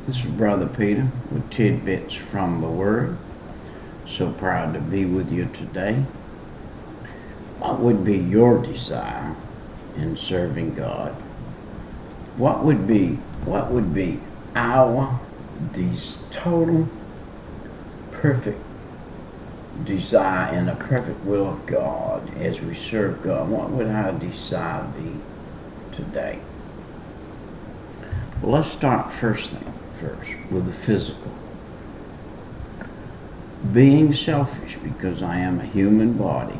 This is Brother Peter with tidbits from the Word. So proud to be with you today. What would be your desire in serving God? What would be our total perfect desire and the perfect will of God as we serve God? What would our desire be today? Well, let's start first with the physical. Being selfish, because I am a human body,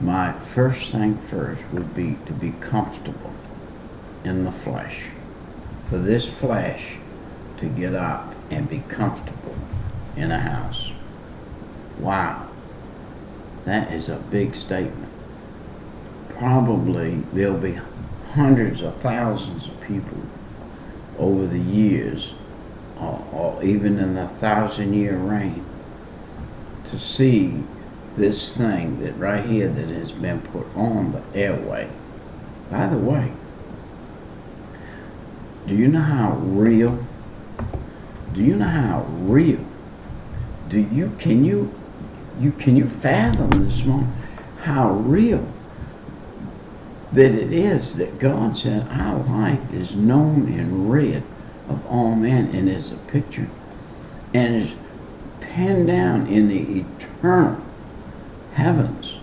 my first thing would be to be comfortable in the flesh. For this flesh to get up and be comfortable in a house. Wow, that is a big statement. Probably there'll be hundreds of thousands of people over the years, or even in the 1,000-year reign, to see this thing that right here that has been put on the airway. By the way, do you know how real? Can you fathom this morning how real that it is that God said our life is known and read of all men, and is a picture and is penned down in the eternal heavens.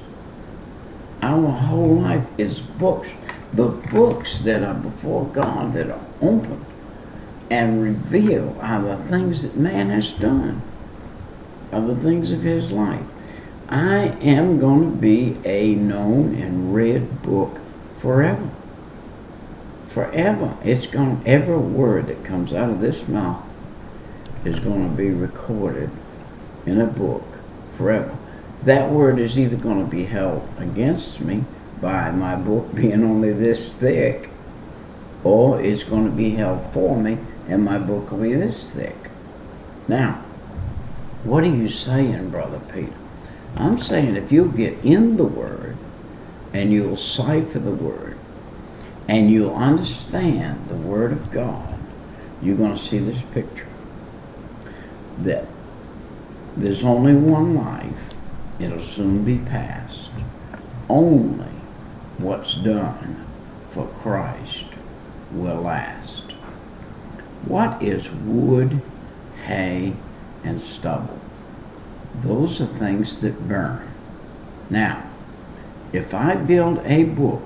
Our whole life is books. The books that are before God that are opened and reveal are the things that man has done, are the things of his life. I am going to be a known and read book forever. Forever. Every word that comes out of this mouth is going to be recorded in a book forever. That word is either going to be held against me by my book being only this thick, or it's going to be held for me and my book will be this thick. Now, what are you saying, Brother Peter? I'm saying if you'll get in the Word and you'll cipher the Word and you'll understand the Word of God, you're going to see this picture that there's only one life. It'll soon be past. Only what's done for Christ will last. What is wood, hay, and stubble? Those are things that burn. Now, if I build a book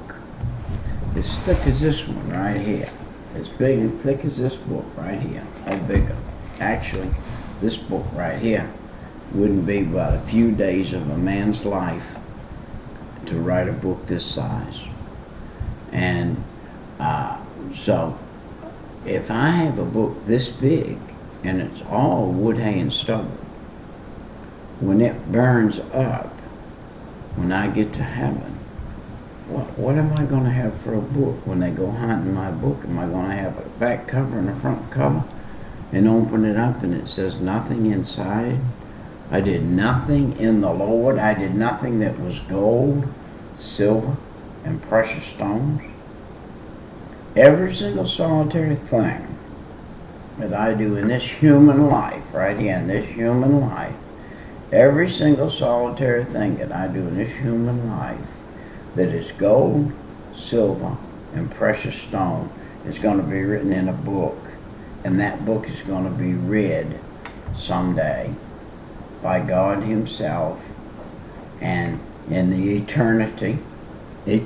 as thick as this one right here, as big and thick as this book right here, or bigger. Actually, this book right here wouldn't be but a few days of a man's life to write a book this size. And so, if I have a book this big, and it's all wood, hay, and stubble, when it burns up, when I get to heaven, what am I going to have for a book when they go hunting my book? Am I going to have a back cover and a front cover and open it up and it says nothing inside? I did nothing in the Lord. I did nothing that was gold, silver, and precious stones. Every single solitary thing that I do in this human life, right here in this human life, every single solitary thing that I do in this human life that is gold, silver, and precious stone is going to be written in a book. And that book is going to be read someday by God Himself. And in the eternity, you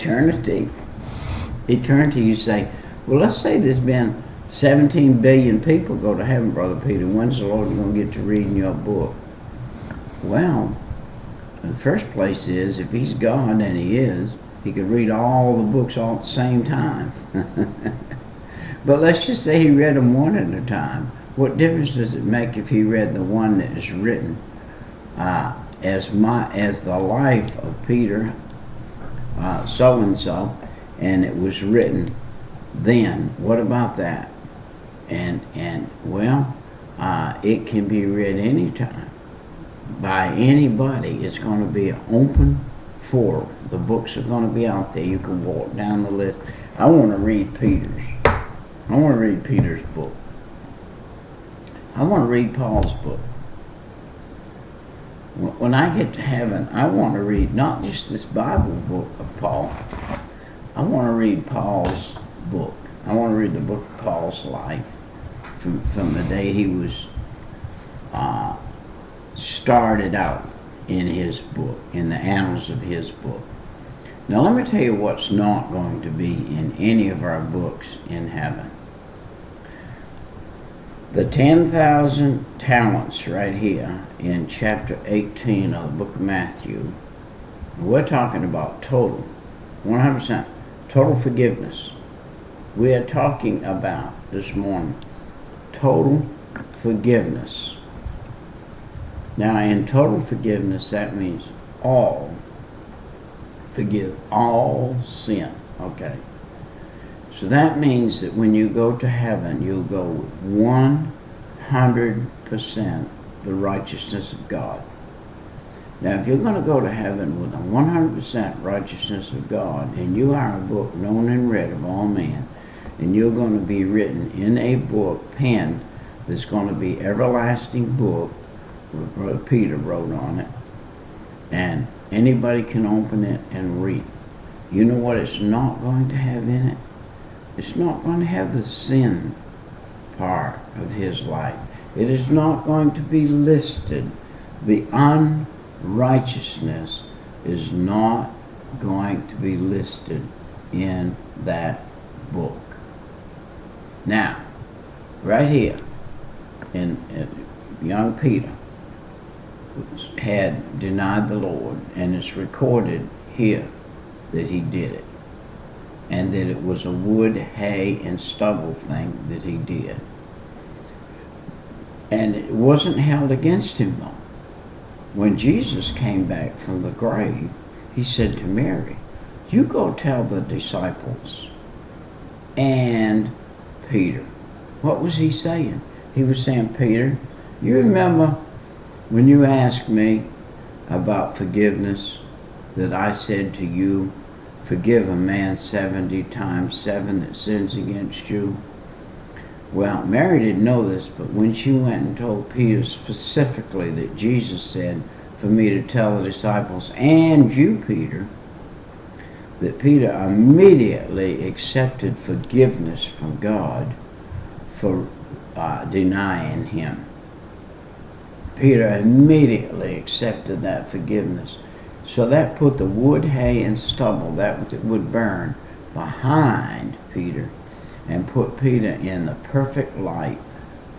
say, well, let's say there's been 17 billion people go to heaven, Brother Peter. When's the Lord going to get to reading your book? Well, the first place is, if He's God, and He is, He could read all the books all at the same time. But let's just say He read them one at a time. What difference does it make if He read the one that is written as the life of Peter, so and so, and it was written then? What about that? And well, it can be read anytime by anybody. It's going to be an open forum. The books are going to be out there. You can walk down the list. I want to read Peter's book. I want to read Paul's book. When I get to heaven, I want to read not just this Bible book of Paul. I want to read Paul's book. I want to read the book of Paul's life from the day he was started out in his book, in the annals of his book. Now let me tell you what's not going to be in any of our books in heaven. The 10,000 talents right here in chapter 18 of the book of Matthew, we're talking about total, 100% total forgiveness. We are talking about this morning total forgiveness. Now in total forgiveness, that means forgive all sin, okay? So that means that when you go to heaven, you'll go with 100% the righteousness of God. Now, if you're going to go to heaven with a 100% righteousness of God, and you are a book known and read of all men, and you're going to be written in a book, penned, that's going to be everlasting book, where Brother Peter wrote on it, and anybody can open it and read. You know what it's not going to have in it? It's not going to have the sin part of his life. It is not going to be listed. The unrighteousness is not going to be listed in that book. Now, right here, in young Peter had denied the Lord, and it's recorded here that he did it, and that it was a wood, hay, and stubble thing that he did. And it wasn't held against him, though. When Jesus came back from the grave, he said to Mary, you go tell the disciples and Peter. What was he saying? He was saying, Peter, you remember when you asked me about forgiveness, that I said to you, forgive a man 70 times 7 that sins against you? Well, Mary didn't know this, but when she went and told Peter specifically that Jesus said for me to tell the disciples and you, Peter, that Peter immediately accepted forgiveness from God for denying him. Peter immediately accepted that forgiveness. So that put the wood, hay, and stubble, that would burn, behind Peter, and put Peter in the perfect light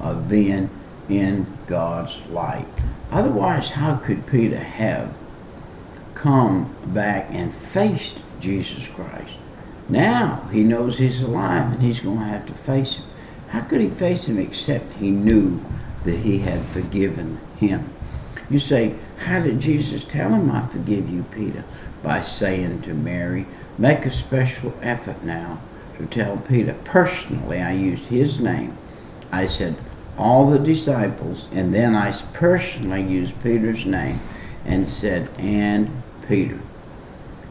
of being in God's light. Otherwise, how could Peter have come back and faced Jesus Christ? Now he knows he's alive and he's going to have to face him. How could he face him except he knew that he had forgiven him? You say, how did Jesus tell him, I forgive you, Peter? By saying to Mary, make a special effort now to tell Peter. Personally, I used his name. I said, all the disciples, and then I personally used Peter's name and said, and Peter.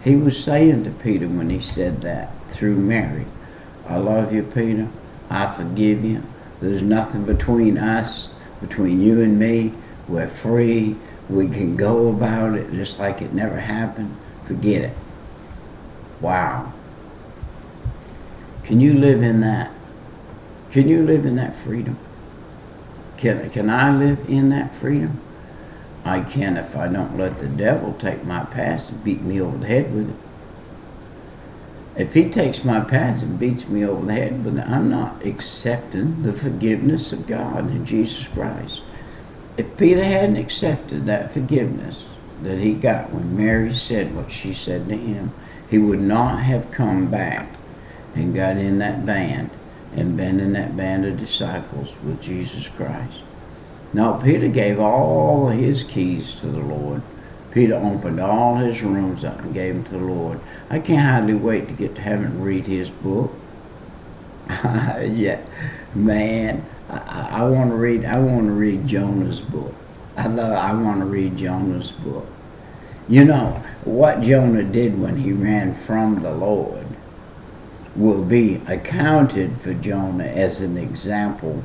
He was saying to Peter when he said that through Mary, I love you, Peter. I forgive you. There's nothing between us, between you and me. We're free. We can go about it just like it never happened. Forget it. Wow. Can you live in that? Can you live in that freedom? Can I live in that freedom? I can if I don't let the devil take my past and beat me over the head with it. If he takes my past and beats me over the head with it, I'm not accepting the forgiveness of God in Jesus Christ. If Peter hadn't accepted that forgiveness that he got when Mary said what she said to him, he would not have come back and got in that band and been in that band of disciples with Jesus Christ. No, Peter gave all his keys to the Lord. Peter opened all his rooms up and gave them to the Lord. I can't hardly wait to get to heaven and read his book. Yeah, man, I want to read Jonah's book. I want to read Jonah's book. You know, what Jonah did when he ran from the Lord will be accounted for Jonah as an example